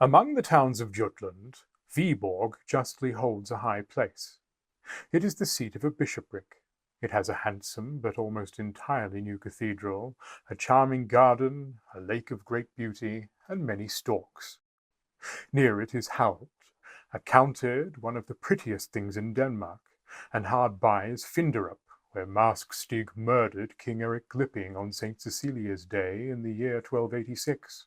Among the towns of Jutland, Viborg justly holds a high place. It is the seat of a bishopric. It has a handsome but almost entirely new cathedral, a charming garden, a lake of great beauty, and many storks. Near it is Haupt, accounted one of the prettiest things in Denmark, and hard by is Finderup, where Mask Stig murdered King Eric Glipping on St. Cecilia's Day in the year 1286.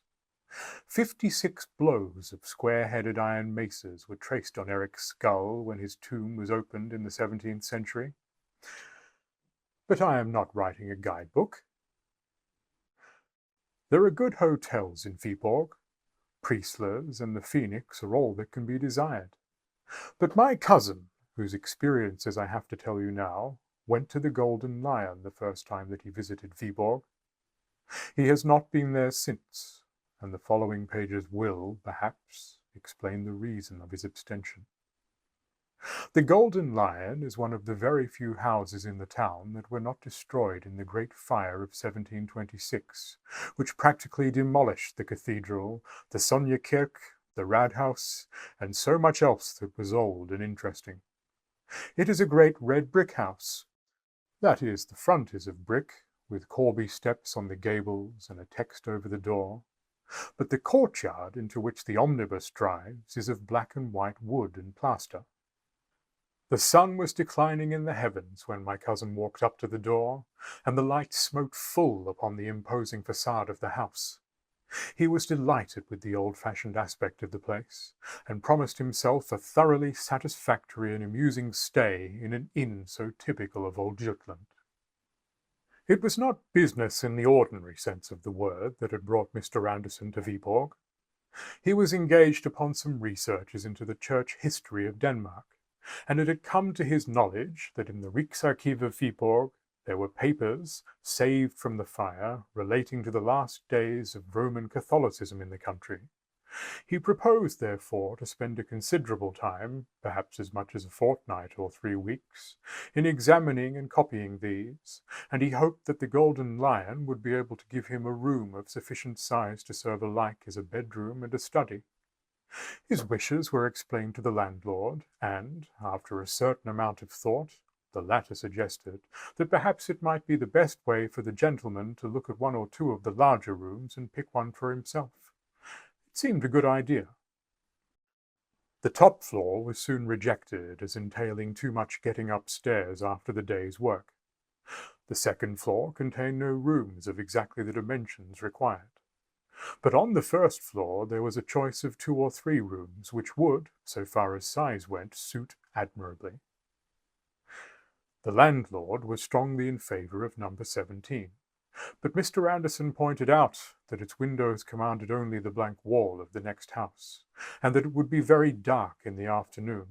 56 blows of square-headed iron maces were traced on Eric's skull when his tomb was opened in the 17th century. But I am not writing a guidebook. There are good hotels in Viborg. Priestlers and the Phoenix are all that can be desired. But my cousin, whose experiences I have to tell you now, went to the Golden Lion the first time that he visited Viborg. He has not been there since, and the following pages will, perhaps, explain the reason of his abstention. The Golden Lion is one of the very few houses in the town that were not destroyed in the Great Fire of 1726, which practically demolished the cathedral, the Sonjakirk, the Radhouse, and so much else that was old and interesting. It is a great red brick house. That is, the front is of brick, with Corby steps on the gables and a text over the door. But the courtyard into which the omnibus drives is of black and white wood and plaster. The sun was declining in the heavens when my cousin walked up to the door, and the light smote full upon the imposing facade of the house. He was delighted with the old-fashioned aspect of the place, and promised himself a thoroughly satisfactory and amusing stay in an inn so typical of old Jutland. It was not business in the ordinary sense of the word that had brought Mr. Anderson to Viborg. He was engaged upon some researches into the church history of Denmark, and it had come to his knowledge that in the Riksarkiv of Viborg there were papers, saved from the fire, relating to the last days of Roman Catholicism in the country. He proposed, therefore, to spend a considerable time, perhaps as much as a fortnight or 3 weeks, in examining and copying these, and he hoped that the Golden Lion would be able to give him a room of sufficient size to serve alike as a bedroom and a study. His wishes were explained to the landlord, and, after a certain amount of thought, the latter suggested that perhaps it might be the best way for the gentleman to look at 1 or 2 of the larger rooms and pick one for himself. It seemed a good idea. The top floor was soon rejected as entailing too much getting upstairs after the day's work. The second floor contained no rooms of exactly the dimensions required. But on the first floor there was a choice of 2 or 3 rooms which would, so far as size went, suit admirably. The landlord was strongly in favour of number 17, but Mr. Anderson pointed out that its windows commanded only the blank wall of the next house, and that it would be very dark in the afternoon.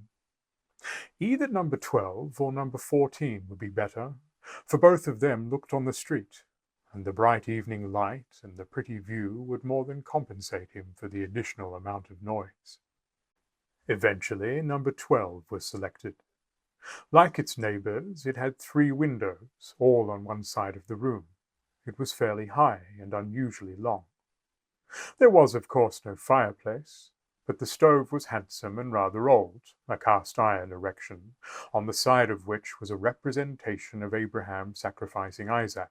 Either number 12 or number 14 would be better, for both of them looked on the street, and the bright evening light and the pretty view would more than compensate him for the additional amount of noise. Eventually, number 12 was selected. Like its neighbours, it had 3 windows, all on one side of the room. It was fairly high and unusually long. There was, of course, no fireplace, but the stove was handsome and rather old, a cast-iron erection, on the side of which was a representation of Abraham sacrificing Isaac,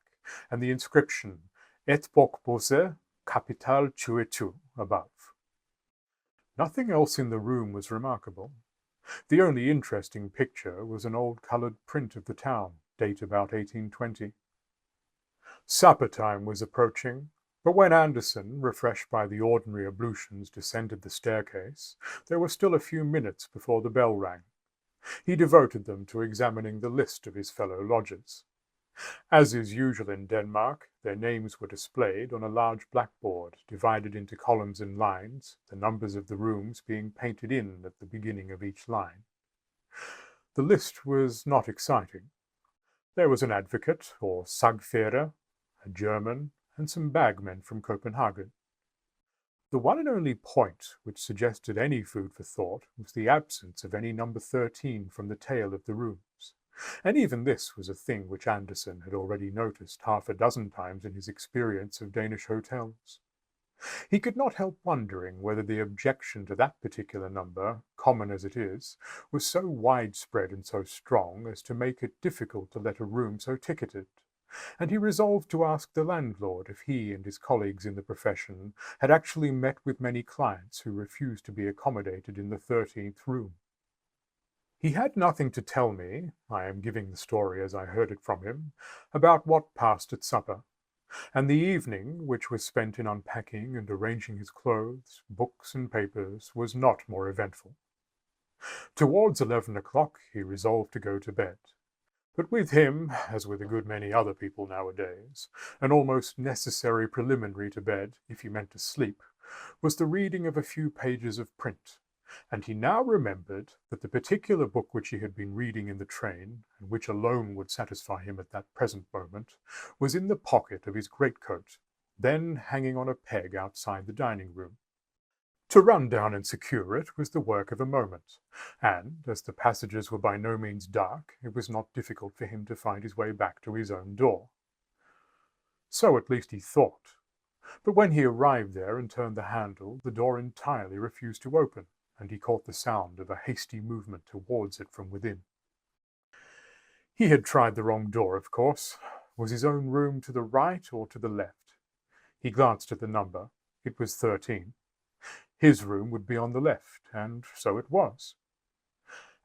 and the inscription Et bok bose capital tuetu above. Nothing else in the room was remarkable. The only interesting picture was an old coloured print of the town, date about 1820. Supper time was approaching, but when Anderson, refreshed by the ordinary ablutions, descended the staircase, there were still a few minutes before the bell rang. He devoted them to examining the list of his fellow lodgers. As is usual in Denmark, their names were displayed on a large blackboard divided into columns and lines, the numbers of the rooms being painted in at the beginning of each line. The list was not exciting. There was an advocate, or sagfører, a German, and some bagmen from Copenhagen. The one and only point which suggested any food for thought was the absence of any number 13 from the tail of the rooms, and even this was a thing which Andersen had already noticed half a dozen times in his experience of Danish hotels. He could not help wondering whether the objection to that particular number, common as it is, was so widespread and so strong as to make it difficult to let a room so ticketed, and he resolved to ask the landlord if he and his colleagues in the profession had actually met with many clients who refused to be accommodated in the 13th room. He had nothing to tell me, I am giving the story as I heard it from him, about what passed at supper, and the evening, which was spent in unpacking and arranging his clothes, books, and papers, was not more eventful. Towards 11 o'clock he resolved to go to bed. But with him, as with a good many other people nowadays, an almost necessary preliminary to bed, if he meant to sleep, was the reading of a few pages of print, and he now remembered that the particular book which he had been reading in the train, and which alone would satisfy him at that present moment, was in the pocket of his greatcoat, then hanging on a peg outside the dining-room. To run down and secure it was the work of a moment, and, as the passages were by no means dark, it was not difficult for him to find his way back to his own door. So at least he thought. But when he arrived there and turned the handle, the door entirely refused to open, and he caught the sound of a hasty movement towards it from within. He had tried the wrong door, of course. Was his own room to the right or to the left? He glanced at the number. It was 13. His room would be on the left, and so it was.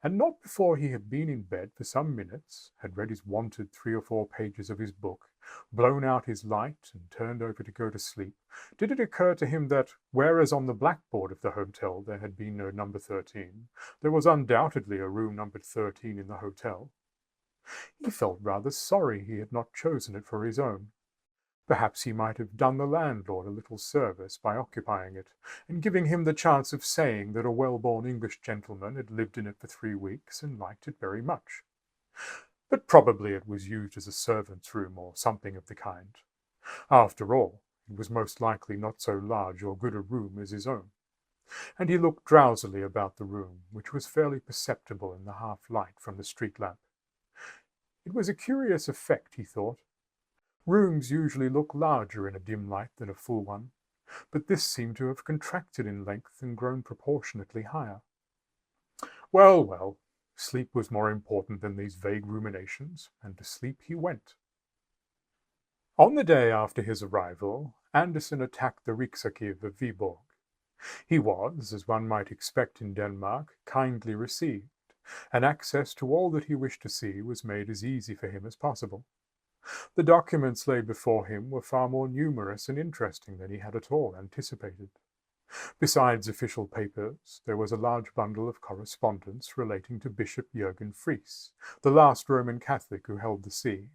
And not before he had been in bed for some minutes, had read his wonted 3 or 4 pages of his book, blown out his light, and turned over to go to sleep, did it occur to him that, whereas on the blackboard of the hotel there had been no number 13, there was undoubtedly a room numbered 13 in the hotel. He felt rather sorry he had not chosen it for his own. Perhaps he might have done the landlord a little service by occupying it, and giving him the chance of saying that a well-born English gentleman had lived in it for 3 weeks and liked it very much. But probably it was used as a servant's room or something of the kind. After all, it was most likely not so large or good a room as his own. And he looked drowsily about the room, which was fairly perceptible in the half-light from the street lamp. It was a curious effect, he thought. Rooms usually look larger in a dim light than a full one, but this seemed to have contracted in length and grown proportionately higher. Well, well, sleep was more important than these vague ruminations, and to sleep he went. On the day after his arrival, Andersen attacked the Riksarkiv of Viborg. He was, as one might expect in Denmark, kindly received, and access to all that he wished to see was made as easy for him as possible. The documents laid before him were far more numerous and interesting than he had at all anticipated. Besides official papers, there was a large bundle of correspondence relating to Bishop Jürgen Fries, the last Roman Catholic who held the see,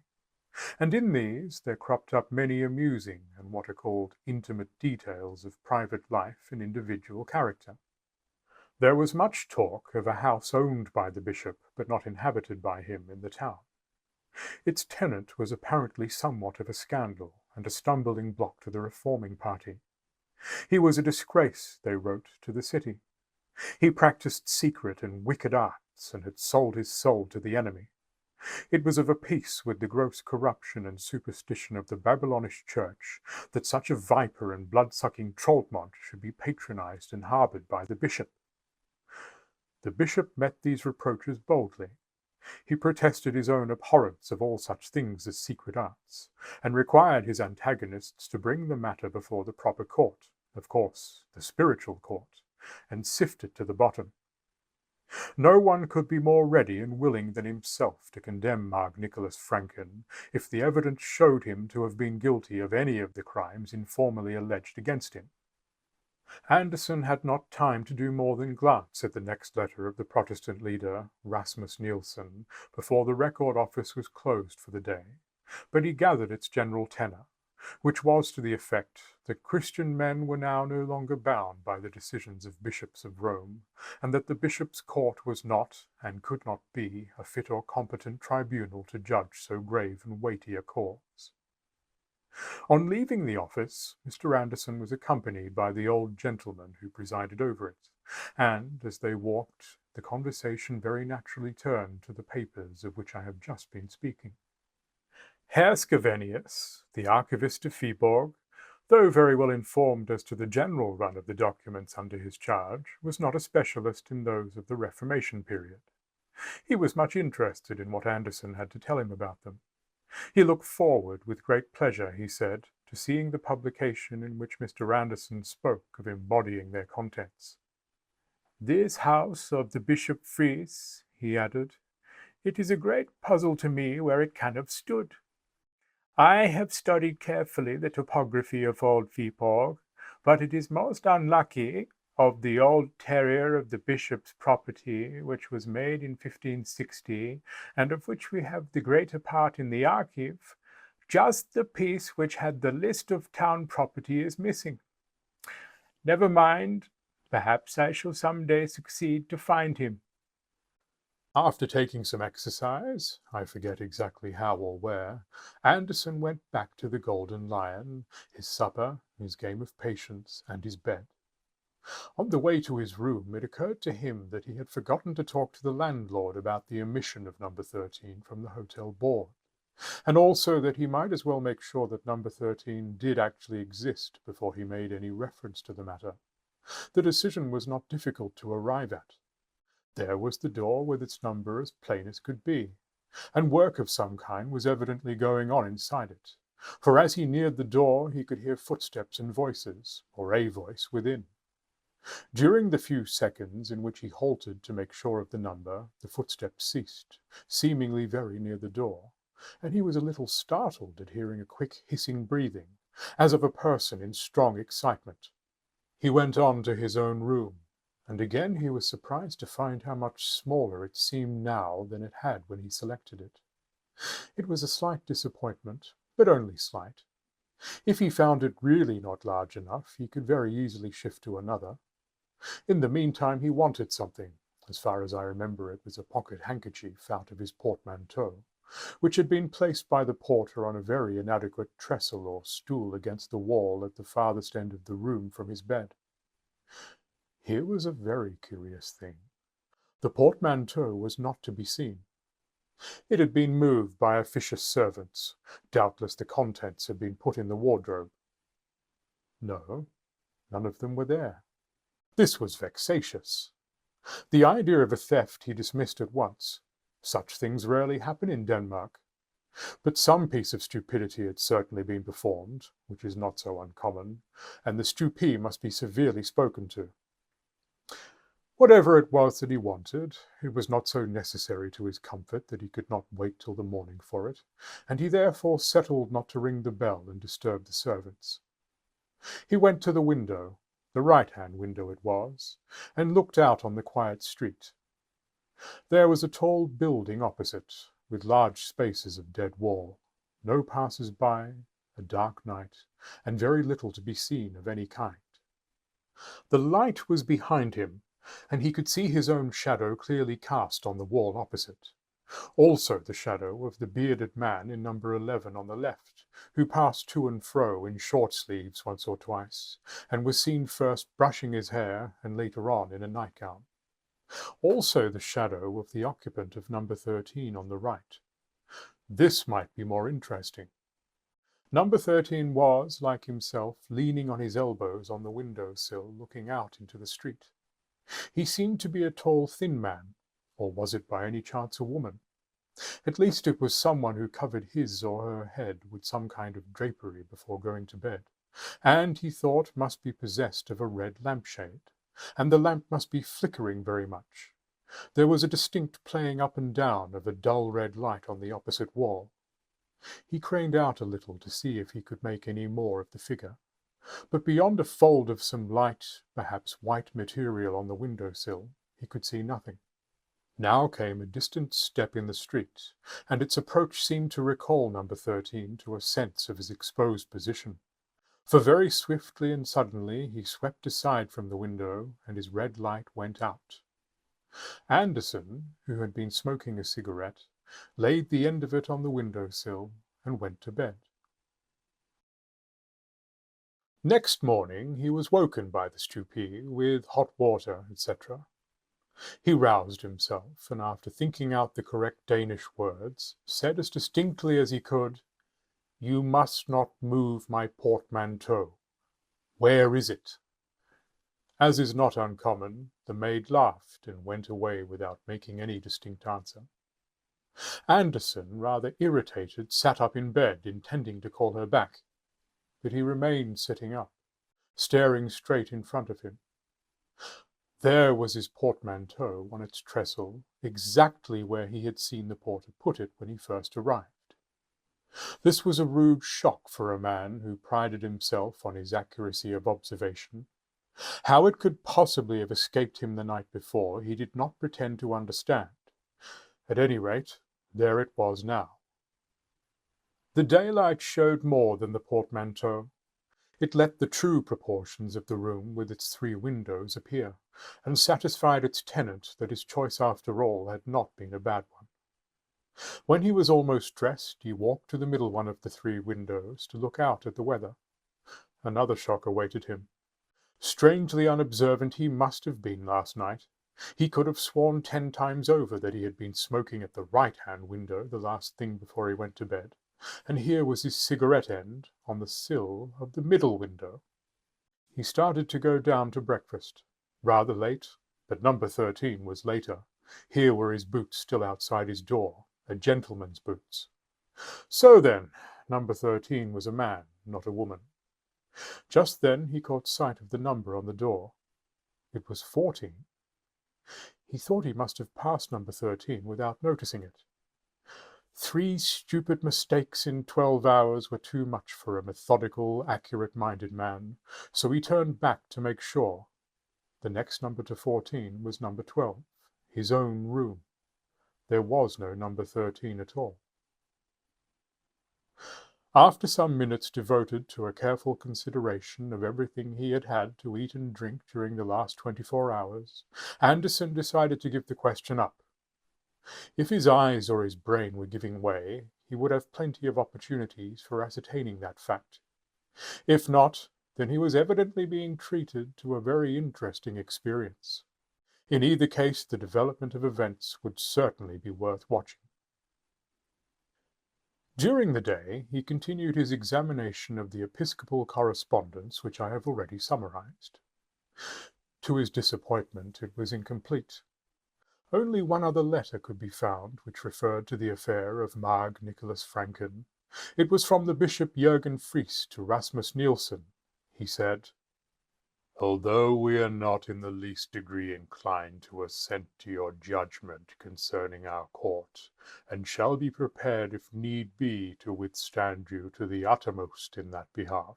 and in these there cropped up many amusing and what are called intimate details of private life and individual character. There was much talk of a house owned by the bishop but not inhabited by him in the town. Its tenant was apparently somewhat of a scandal and a stumbling block to the reforming party. He was a disgrace, they wrote, to the city. He practiced secret and wicked arts and had sold his soul to the enemy. It was of a piece with the gross corruption and superstition of the Babylonish Church that such a viper and blood-sucking Troldmont should be patronized and harbored by the bishop. The bishop met these reproaches boldly. He protested his own abhorrence of all such things as secret arts, and required his antagonists to bring the matter before the proper court, of course, the spiritual court, and sift it to the bottom. No one could be more ready and willing than himself to condemn Mark Nicholas Franken if the evidence showed him to have been guilty of any of the crimes informally alleged against him. Andersen had not time to do more than glance at the next letter of the Protestant leader, Rasmus Nielsen, before the record office was closed for the day, but he gathered its general tenor, which was to the effect that Christian men were now no longer bound by the decisions of bishops of Rome, and that the bishop's court was not, and could not be, a fit or competent tribunal to judge so grave and weighty a cause. On leaving the office, Mr. Anderson was accompanied by the old gentleman who presided over it, and, as they walked, the conversation very naturally turned to the papers of which I have just been speaking. Herr Scavenius, the archivist of Viborg, though very well informed as to the general run of the documents under his charge, was not a specialist in those of the Reformation period. He was much interested in what Anderson had to tell him about them. He looked forward with great pleasure, he said, to seeing the publication in which Mr. Anderson spoke of embodying their contents. "This house of the Bishop Fries," he added, "it is a great puzzle to me where it can have stood. I have studied carefully the topography of old Viborg, but it is most unlucky of the old terrier of the bishop's property, which was made in 1560, and of which we have the greater part in the archive, just the piece which had the list of town property is missing. Never mind, perhaps I shall some day succeed to find him." After taking some exercise, I forget exactly how or where, Anderson went back to the Golden Lion, his supper, his game of patience, and his bed. On the way to his room, it occurred to him that he had forgotten to talk to the landlord about the omission of number 13 from the hotel board, and also that he might as well make sure that number 13 did actually exist before he made any reference to the matter. The decision was not difficult to arrive at. There was the door with its number as plain as could be, and work of some kind was evidently going on inside it, for as he neared the door he could hear footsteps and voices, or a voice, within. During the few seconds in which he halted to make sure of the number, the footsteps ceased, seemingly very near the door, and he was a little startled at hearing a quick hissing breathing, as of a person in strong excitement. He went on to his own room, and again he was surprised to find how much smaller it seemed now than it had when he selected it. It was a slight disappointment, but only slight. If he found it really not large enough, he could very easily shift to another. In the meantime he wanted something. As far as I remember, it was a pocket handkerchief out of his portmanteau, which had been placed by the porter on a very inadequate trestle or stool against the wall at the farthest end of the room from his bed. Here was a very curious thing. The portmanteau was not to be seen. It had been moved by officious servants. Doubtless the contents had been put in the wardrobe. No, none of them were there. This was vexatious. The idea of a theft he dismissed at once. Such things rarely happen in Denmark. But some piece of stupidity had certainly been performed, which is not so uncommon, and the stupee must be severely spoken to. Whatever it was that he wanted, it was not so necessary to his comfort that he could not wait till the morning for it, and he therefore settled not to ring the bell and disturb the servants. He went to the window, the right-hand window it was, and looked out on the quiet street. There was a tall building opposite, with large spaces of dead wall, no passers-by, a dark night, and very little to be seen of any kind. The light was behind him, and he could see his own shadow clearly cast on the wall opposite. Also the shadow of the bearded man in number 11 on the left, who passed to and fro in short sleeves once or twice, and was seen first brushing his hair and later on in a nightgown. Also the shadow of the occupant of number 13 on the right. This might be more interesting. Number 13 was, like himself, leaning on his elbows on the window-sill, looking out into the street. He seemed to be a tall, thin man, or was it by any chance a woman? At least it was someone who covered his or her head with some kind of drapery before going to bed, and he thought must be possessed of a red lampshade, and the lamp must be flickering very much. There was a distinct playing up and down of a dull red light on the opposite wall. He craned out a little to see if he could make any more of the figure, but beyond a fold of some light, perhaps white material on the window-sill, he could see nothing. Now came a distant step in the street, and its approach seemed to recall number 13 to a sense of his exposed position. For very swiftly and suddenly he swept aside from the window, and his red light went out. Anderson, who had been smoking a cigarette, laid the end of it on the window-sill and went to bed. Next morning he was woken by the stupee with hot water, etc. He roused himself, and after thinking out the correct Danish words, said as distinctly as he could, "You must not move my portmanteau. Where is it?" As is not uncommon, the maid laughed and went away without making any distinct answer. Anderson, rather irritated, sat up in bed, intending to call her back, but he remained sitting up, staring straight in front of him. There was his portmanteau on its trestle, exactly where he had seen the porter put it when he first arrived. This was a rude shock for a man who prided himself on his accuracy of observation. How it could possibly have escaped him the night before, he did not pretend to understand. At any rate, there it was now. The daylight showed more than the portmanteau. It let the true proportions of the room with its 3 windows appear, and satisfied its tenant that his choice after all had not been a bad one. When he was almost dressed, he walked to the middle one of the 3 windows to look out at the weather. Another shock awaited him. Strangely unobservant he must have been last night. He could have sworn 10 times over that he had been smoking at the right-hand window the last thing before he went to bed, and here was his cigarette end on the sill of the middle window. He started to go down to breakfast. Rather late, but number 13 was later. Here were his boots still outside his door, a gentleman's boots. So then, number 13 was a man, not a woman. Just then he caught sight of the number on the door. It was 14. He thought he must have passed number 13 without noticing it. 3 stupid mistakes in 12 hours were too much for a methodical, accurate-minded man, so he turned back to make sure. The next number to 14 was number 12, his own room. There was no number 13 at all. After some minutes devoted to a careful consideration of everything he had had to eat and drink during the last 24 hours, Anderson decided to give the question up. If his eyes or his brain were giving way, he would have plenty of opportunities for ascertaining that fact. If not, then he was evidently being treated to a very interesting experience. In either case, the development of events would certainly be worth watching. During the day, he continued his examination of the episcopal correspondence, which I have already summarized. To his disappointment, it was incomplete. Only one other letter could be found, which referred to the affair of Mag Nicholas Franken. It was from the Bishop Jürgen Fries to Rasmus Nielsen. He said, "Although we are not in the least degree inclined to assent to your judgment concerning our court, and shall be prepared, if need be, to withstand you to the uttermost in that behalf,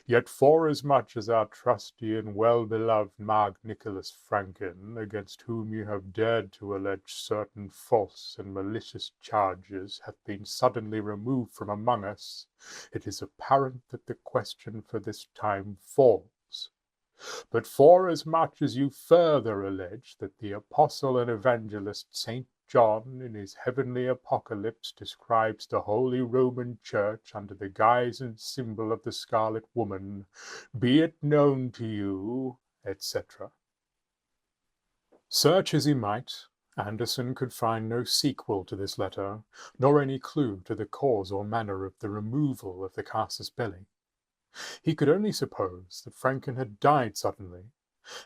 yet forasmuch as our trusty and well-beloved Mag Nicholas Franken, against whom you have dared to allege certain false and malicious charges, hath been suddenly removed from among us, it is apparent that the question for this time falls. But forasmuch as you further allege that the apostle and evangelist St. John, in his heavenly apocalypse, describes the Holy Roman Church under the guise and symbol of the Scarlet Woman, be it known to you, etc." Search as he might, Anderson could find no sequel to this letter, nor any clue to the cause or manner of the removal of the casus belli. He could only suppose that Franken had died suddenly,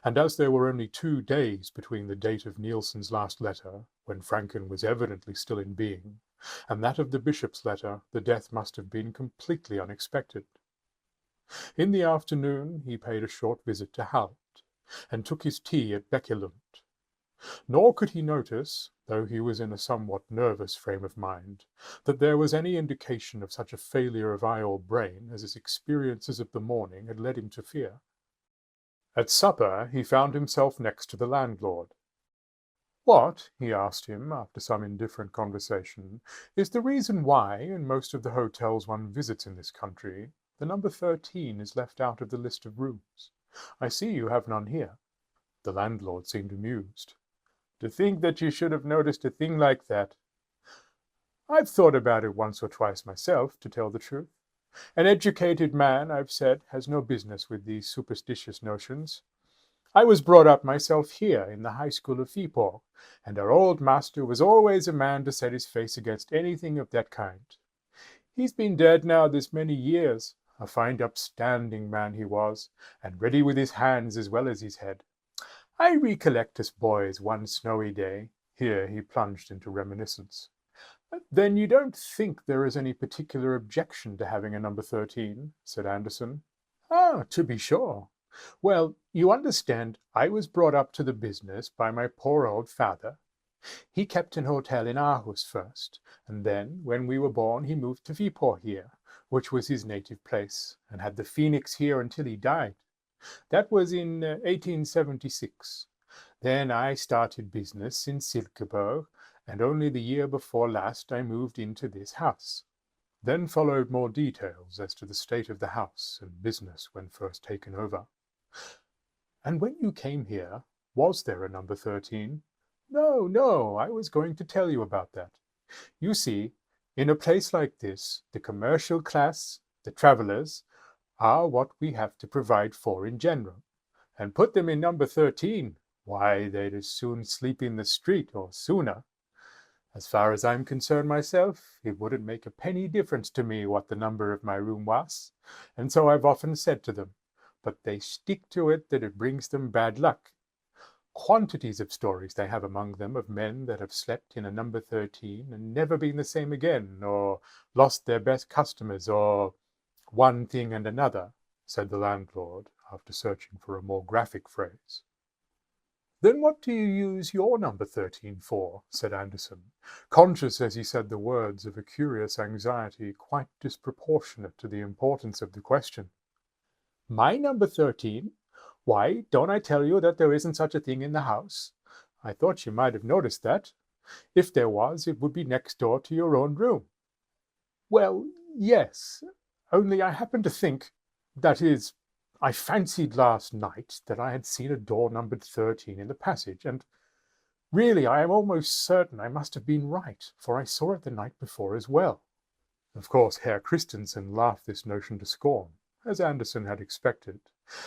and as there were only 2 days between the date of Nielsen's last letter, when Franken was evidently still in being, and that of the bishop's letter, the death must have been completely unexpected. In the afternoon he paid a short visit to Hallett, and took his tea at Beckelund. Nor could he notice, though he was in a somewhat nervous frame of mind, that there was any indication of such a failure of eye or brain as his experiences of the morning had led him to fear. At supper he found himself next to the landlord. What, he asked him after some indifferent conversation, is the reason why, in most of the hotels one visits in this country, the number 13 is left out of the list of rooms? I see you have none here. The landlord seemed amused. To think that you should have noticed a thing like that. I've thought about it once or twice myself, to tell the truth. An educated man, I've said, has no business with these superstitious notions. I was brought up myself here in the high school of Viborg, and our old master was always a man to set his face against anything of that kind. He's been dead now this many years, a fine upstanding man he was, and ready with his hands as well as his head. I recollect us boys one snowy day. Here he plunged into reminiscence. Then you don't think there is any particular objection to having a number 13? Said Anderson. Ah, to be sure. Well, you understand, I was brought up to the business by my poor old father. He kept an hotel in Aarhus first, and then, when we were born, he moved to Viborg here, which was his native place, and had the Phoenix here until he died. That was in 1876. Then I started business in Silkeborg, and only the year before last I moved into this house. Then followed more details as to the state of the house and business when first taken over. And when you came here, was there a number 13? No, no, I was going to tell you about that. You see, in a place like this, the commercial class, the travellers, are what we have to provide for in general. And put them in number 13, why, they'd as soon sleep in the street, or sooner. As far as I'm concerned myself, it wouldn't make a penny difference to me what the number of my room was, and so I've often said to them, but they stick to it that it brings them bad luck. Quantities of stories they have among them of men that have slept in a number 13 and never been the same again, or lost their best customers, or one thing and another, said the landlord, after searching for a more graphic phrase. Then what do you use your number 13 for? Said Anderson, conscious as he said the words of a curious anxiety quite disproportionate to the importance of the question. My number 13? Why, don't I tell you that there isn't such a thing in the house? I thought you might have noticed that. If there was, it would be next door to your own room. Well, yes, only I happened to think, that is, I fancied last night that I had seen a door numbered 13 in the passage, and really I am almost certain I must have been right, for I saw it the night before as well. Of course, Herr Christensen laughed this notion to scorn, as Anderson had expected,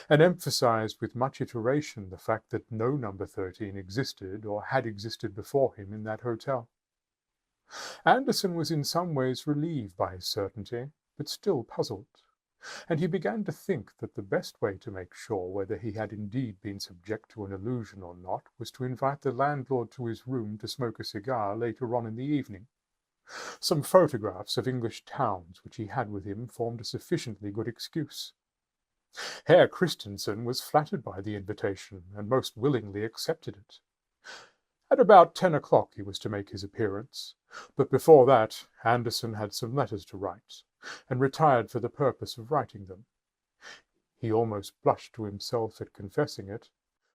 and emphasized with much iteration the fact that no number 13 existed or had existed before him in that hotel. Anderson was in some ways relieved by his certainty, but still puzzled, and he began to think that the best way to make sure whether he had indeed been subject to an illusion or not was to invite the landlord to his room to smoke a cigar later on in the evening. Some photographs of English towns which he had with him formed a sufficiently good excuse. Herr Christensen was flattered by the invitation, and most willingly accepted it. At about 10 o'clock he was to make his appearance, but before that Anderson had some letters to write, and retired for the purpose of writing them. He almost blushed to himself at confessing it,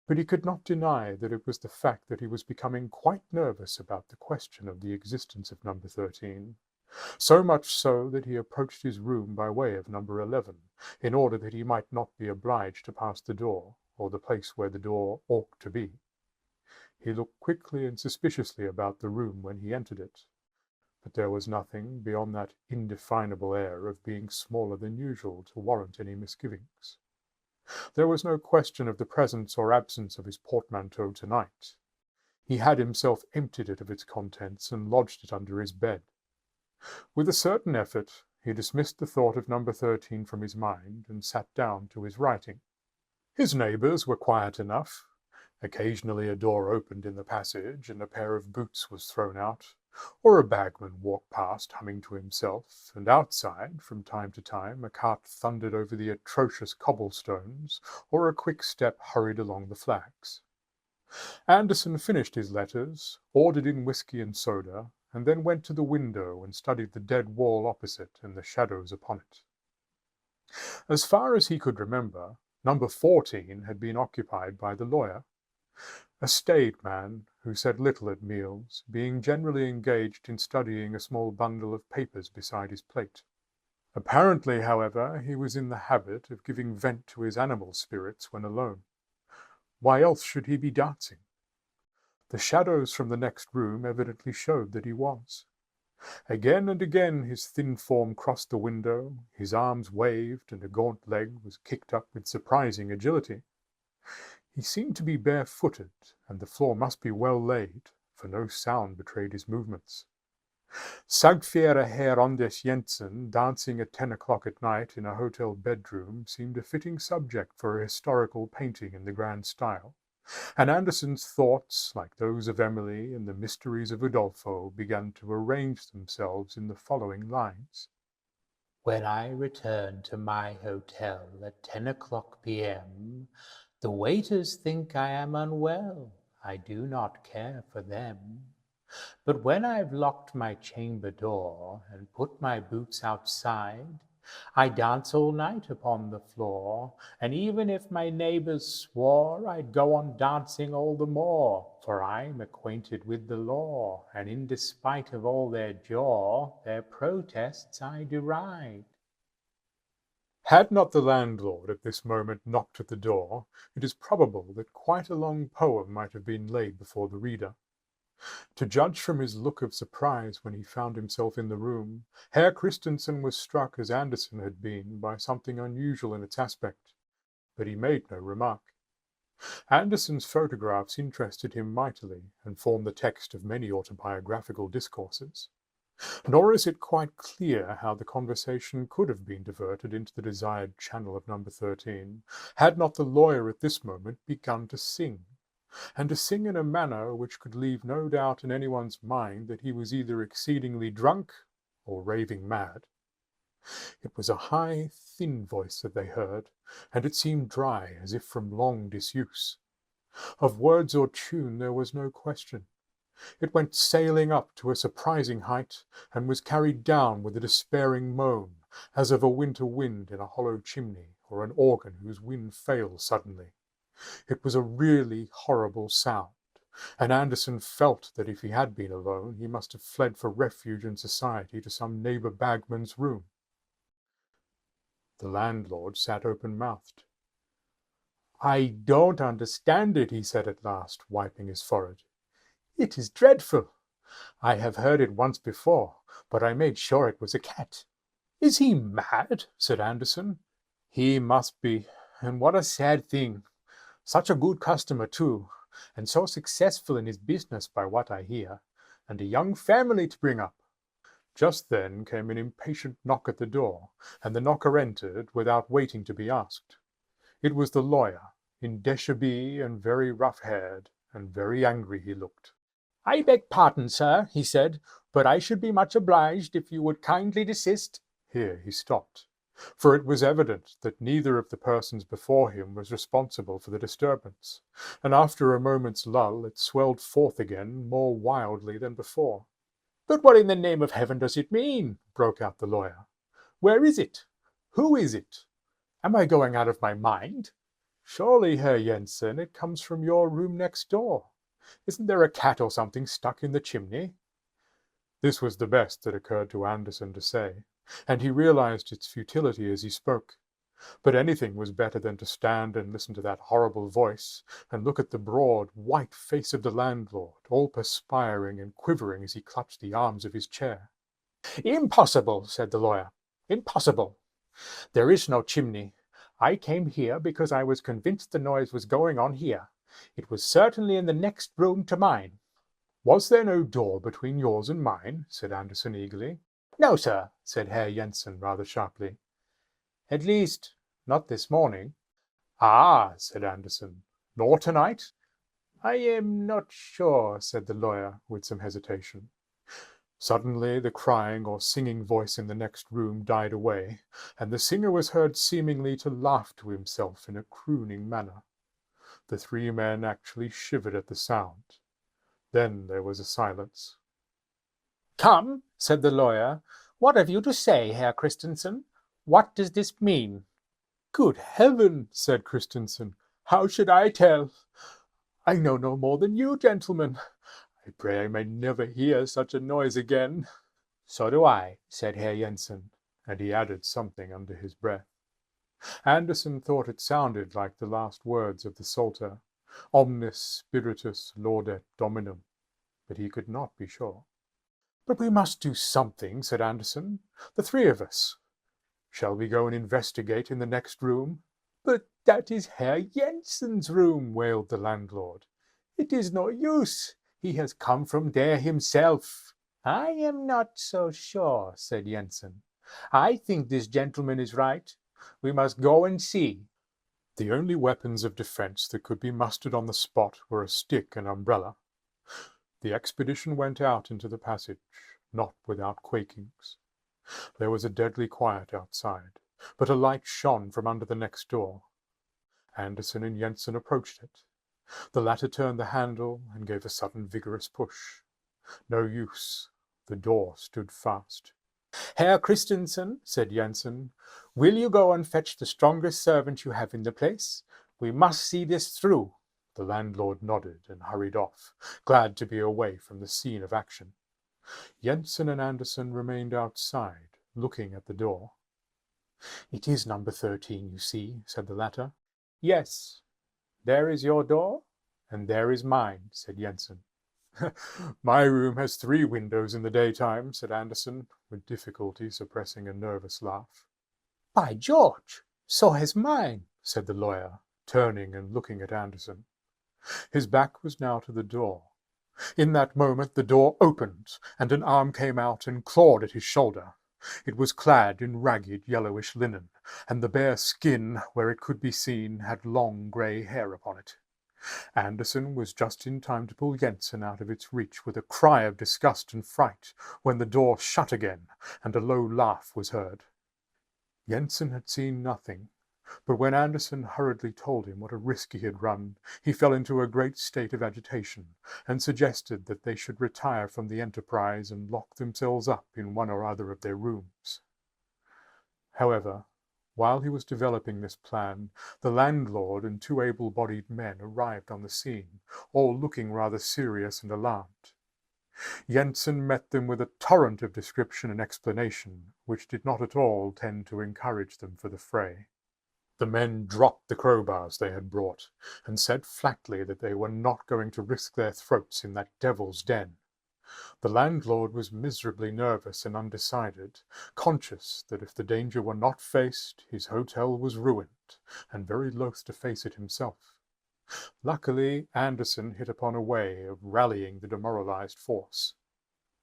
but he could not deny that it was the fact that he was becoming quite nervous about the question of the existence of number 13, so much so that he approached his room by way of number 11, in order that he might not be obliged to pass the door, or the place where the door ought to be. He looked quickly and suspiciously about the room when he entered it, but there was nothing beyond that indefinable air of being smaller than usual to warrant any misgivings. There was no question of the presence or absence of his portmanteau tonight. He had himself emptied it of its contents and lodged it under his bed. With a certain effort he dismissed the thought of number 13 from his mind and sat down to his writing. His neighbours were quiet enough. Occasionally a door opened in the passage and a pair of boots was thrown out, or a bagman walked past humming to himself, and outside, from time to time, a cart thundered over the atrocious cobblestones, or a quick step hurried along the flags. Anderson finished his letters, ordered in whisky and soda, and then went to the window and studied the dead wall opposite and the shadows upon it. As far as he could remember, number 14 had been occupied by the lawyer. a staid man who said little at meals, being generally engaged in studying a small bundle of papers beside his plate. Apparently, however, he was in the habit of giving vent to his animal spirits when alone. Why else should he be dancing? The shadows from the next room evidently showed that he was. Again and again his thin form crossed the window, his arms waved, and a gaunt leg was kicked up with surprising agility. He seemed to be barefooted, and the floor must be well laid, for no sound betrayed his movements. Sagfjära Herr Anders Jensen dancing at 10 o'clock at night in a hotel bedroom seemed a fitting subject for a historical painting in the grand style, and Andersen's thoughts, like those of Emily in the Mysteries of Udolpho, began to arrange themselves in the following lines. When I return to my hotel at 10 o'clock p.m., the waiters think I am unwell. I do not care for them. But when I've locked my chamber door and put my boots outside, I dance all night upon the floor, and even if my neighbors swore, I'd go on dancing all the more, for I'm acquainted with the law, and in despite of all their jaw, their protests I deride. Had not the landlord at this moment knocked at the door, it is probable that quite a long poem might have been laid before the reader. To judge from his look of surprise when he found himself in the room, Herr Christensen was struck as Andersen had been by something unusual in its aspect, but he made no remark. Andersen's photographs interested him mightily and formed the text of many autobiographical discourses. Nor is it quite clear how the conversation could have been diverted into the desired channel of number 13, had not the lawyer at this moment begun to sing, and to sing in a manner which could leave no doubt in anyone's mind that he was either exceedingly drunk or raving mad. It was a high, thin voice that they heard, and it seemed dry as if from long disuse. Of words or tune there was no question. It went sailing up to a surprising height, and was carried down with a despairing moan, as of a winter wind in a hollow chimney, or an organ whose wind fails suddenly. It was a really horrible sound, and Andersen felt that if he had been alone, he must have fled for refuge and society to some neighbour bagman's room. The landlord sat open-mouthed. "I don't understand it," he said at last, wiping his forehead. "It is dreadful. I have heard it once before, but I made sure it was a cat." "Is he mad?" said Andersen. "He must be, and what a sad thing. Such a good customer, too, and so successful in his business by what I hear, and a young family to bring up." Just then came an impatient knock at the door, and the knocker entered without waiting to be asked. It was the lawyer, in déshabille and very rough-haired, and very angry he looked. "I beg pardon, sir," he said, "but I should be much obliged if you would kindly desist." Here he stopped, for it was evident that neither of the persons before him was responsible for the disturbance, and after a moment's lull it swelled forth again more wildly than before. "But what in the name of heaven does it mean?" broke out the lawyer. "Where is it? Who is it? Am I going out of my mind? Surely, Herr Jensen, it comes from your room next door. Isn't there a cat or something stuck in the chimney?" This was the best that occurred to Andersen to say, and he realized its futility as he spoke. But anything was better than to stand and listen to that horrible voice, and look at the broad, white face of the landlord, all perspiring and quivering as he clutched the arms of his chair. "Impossible," said the lawyer. "Impossible. There is no chimney. I came here because I was convinced the noise was going on here. It was certainly in the next room to mine." "Was there no door between yours and mine?" said Andersen eagerly. "No, sir," said Herr Jensen rather sharply. "At least, not this morning." "Ah," said Andersen. "Nor tonight?" "I am not sure," said the lawyer with some hesitation. Suddenly the crying or singing voice in the next room died away, and the singer was heard seemingly to laugh to himself in a crooning manner. The three men actually shivered at the sound. Then there was a silence. "Come," said the lawyer, "what have you to say, Herr Christensen? What does this mean?" "Good heaven," said Christensen, "how should I tell? I know no more than you, gentlemen. I pray I may never hear such a noise again." "So do I," said Herr Jensen, And he added something under his breath. Andersen thought it sounded like the last words of the Psalter, Omnis Spiritus laudet Dominum, but he could not be sure. "But we must do something," said Andersen. "The three of us. Shall we go and investigate in the next room?" "But that is Herr Jensen's room," wailed the landlord. "It is no use. He has come from there himself." "I am not so sure," said Jensen. "I think this gentleman is right. We must go and see." The only weapons of defence that could be mustered on the spot were a stick and umbrella. The expedition went out into the passage, not without quakings. There was a deadly quiet outside, but a light shone from under the next door. Andersen and Jensen approached it. The latter turned the handle and gave a sudden vigorous push. No use. The door stood fast. "Herr Christensen," said Jensen, "will you go and fetch the strongest servant you have in the place? We must see this through." The landlord nodded and hurried off, glad to be away from the scene of action. Jensen and Andersen remained outside, looking at the door. "It is number 13, you see," said the latter. "Yes, there is your door, and there is mine," said Jensen. "My room has 3 windows in the daytime," said Andersen, with difficulty suppressing a nervous laugh. "By George, so has mine," said the lawyer, turning and looking at Andersen. His back was now to the door. In that moment the door opened, and an arm came out and clawed at his shoulder. It was clad in ragged yellowish linen, and the bare skin, where it could be seen, had long grey hair upon it. Andersen was just in time to pull Jensen out of its reach with a cry of disgust and fright, when the door shut again, and a low laugh was heard. Jensen had seen nothing, but when Andersen hurriedly told him what a risk he had run, he fell into a great state of agitation, and suggested that they should retire from the enterprise and lock themselves up in one or other of their rooms. However, while he was developing this plan, the landlord and 2 able-bodied men arrived on the scene, all looking rather serious and alarmed. Jensen met them with a torrent of description and explanation, which did not at all tend to encourage them for the fray. The men dropped the crowbars they had brought, and said flatly that they were not going to risk their throats in that devil's den. The landlord was miserably nervous and undecided, conscious that if the danger were not faced, his hotel was ruined, and very loath to face it himself. Luckily, Andersen hit upon a way of rallying the demoralized force.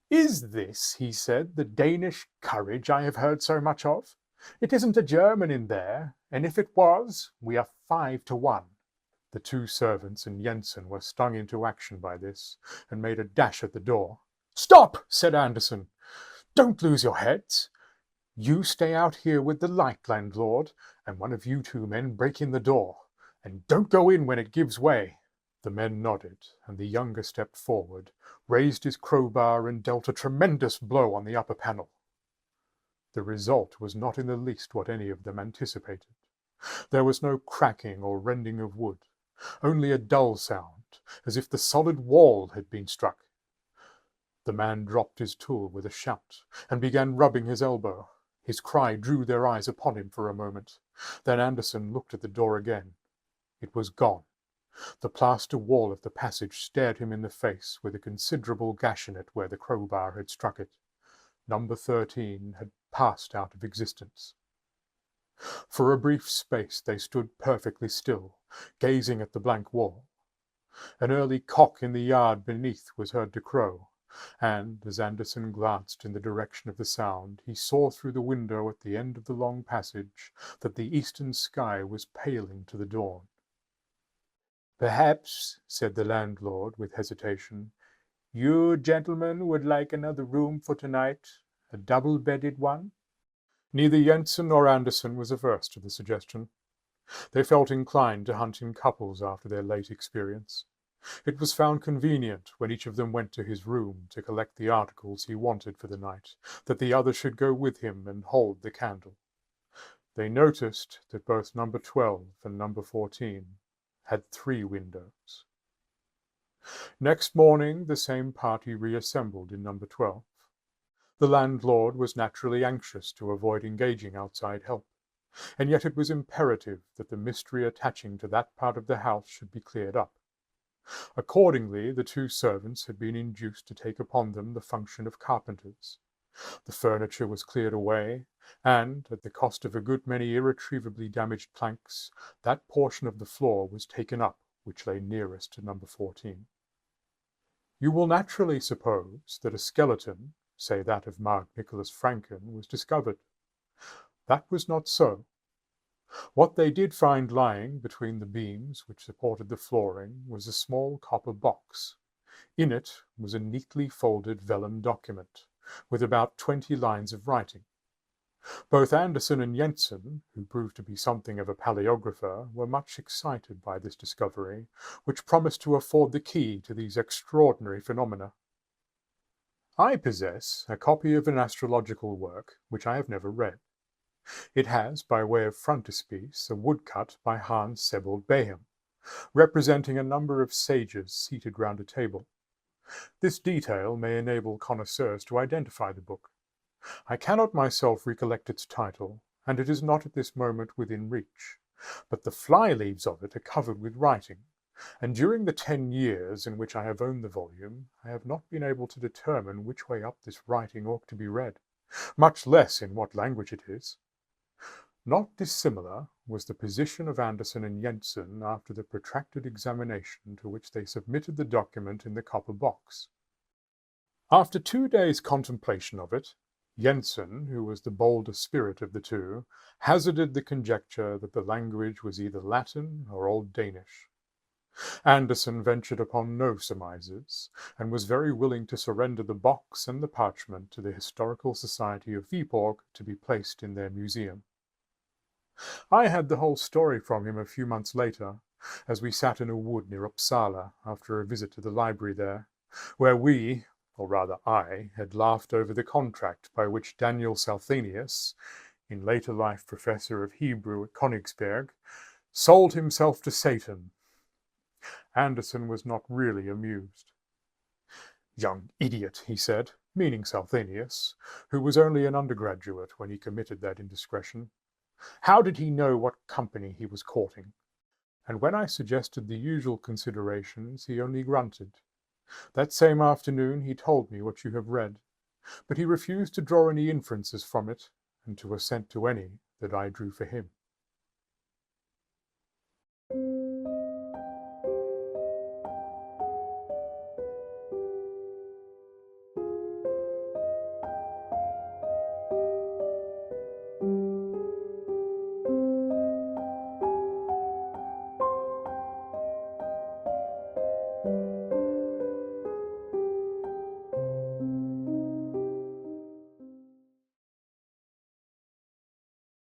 "Is this," he said, "the Danish courage I have heard so much of? It isn't a German in there, and if it was, we are 5 to 1. The 2 servants and Jensen were stung into action by this, and made a dash at the door. "Stop!" said Andersen. "Don't lose your heads. You stay out here with the light, landlord, and one of you 2 men break in the door. And don't go in when it gives way." The men nodded, and the younger stepped forward, raised his crowbar, and dealt a tremendous blow on the upper panel. The result was not in the least what any of them anticipated. There was no cracking or rending of wood, only a dull sound, as if the solid wall had been struck. The man dropped his tool with a shout, and began rubbing his elbow. His cry drew their eyes upon him for a moment. Then Andersen looked at the door again. It was gone. The plaster wall of the passage stared him in the face, with a considerable gash in it where the crowbar had struck it. Number 13 had passed out of existence. For a brief space they stood perfectly still, gazing at the blank wall. An early cock in the yard beneath was heard to crow, and, as Andersen glanced in the direction of the sound, he saw through the window at the end of the long passage that the eastern sky was paling to the dawn. "Perhaps," said the landlord with hesitation, "you gentlemen would like another room for tonight, a double-bedded one?" Neither Jensen nor Andersen was averse to the suggestion. They felt inclined to hunt in couples after their late experience. It was found convenient, when each of them went to his room to collect the articles he wanted for the night, that the other should go with him and hold the candle. They noticed that both number 12 and number 14 had 3 windows. Next morning the same party reassembled in number 12. The landlord was naturally anxious to avoid engaging outside help, and yet it was imperative that the mystery attaching to that part of the house should be cleared up. Accordingly, the two servants had been induced to take upon them the function of carpenters. The furniture was cleared away, and, at the cost of a good many irretrievably damaged planks, that portion of the floor was taken up which lay nearest to number 14. You will naturally suppose that a skeleton, say that of Mark Nicholas Franken, was discovered. That was not so. What they did find lying between the beams which supported the flooring was a small copper box. In it was a neatly folded vellum document, with about 20 lines of writing. Both Anderson and Jensen, who proved to be something of a paleographer, were much excited by this discovery, which promised to afford the key to these extraordinary phenomena. I possess a copy of an astrological work which I have never read. It has, by way of frontispiece, a woodcut by Hans Sebold Behem, representing a number of sages seated round a table. This detail may enable connoisseurs to identify the book. I cannot myself recollect its title, and it is not at this moment within reach, but the fly-leaves of it are covered with writing, and during the 10 years in which I have owned the volume, I have not been able to determine which way up this writing ought to be read, much less in what language it is. Not dissimilar was the position of Anderson and Jensen after the protracted examination to which they submitted the document in the copper box. After 2 days' contemplation of it, Jensen, who was the bolder spirit of the two, hazarded the conjecture that the language was either Latin or Old Danish. Anderson ventured upon no surmises, and was very willing to surrender the box and the parchment to the Historical Society of Viborg to be placed in their museum. I had the whole story from him a few months later, as we sat in a wood near Uppsala after a visit to the library there, where we, or rather I, had laughed over the contract by which Daniel Salthenius, in later life professor of Hebrew at Königsberg, sold himself to Satan. Anderson was not really amused. "Young idiot," he said, meaning Salthenius, who was only an undergraduate when he committed that indiscretion. How did he know what company he was courting? And when I suggested the usual considerations, he only grunted. That same afternoon he told me what you have read, but he refused to draw any inferences from it, and to assent to any that I drew for him.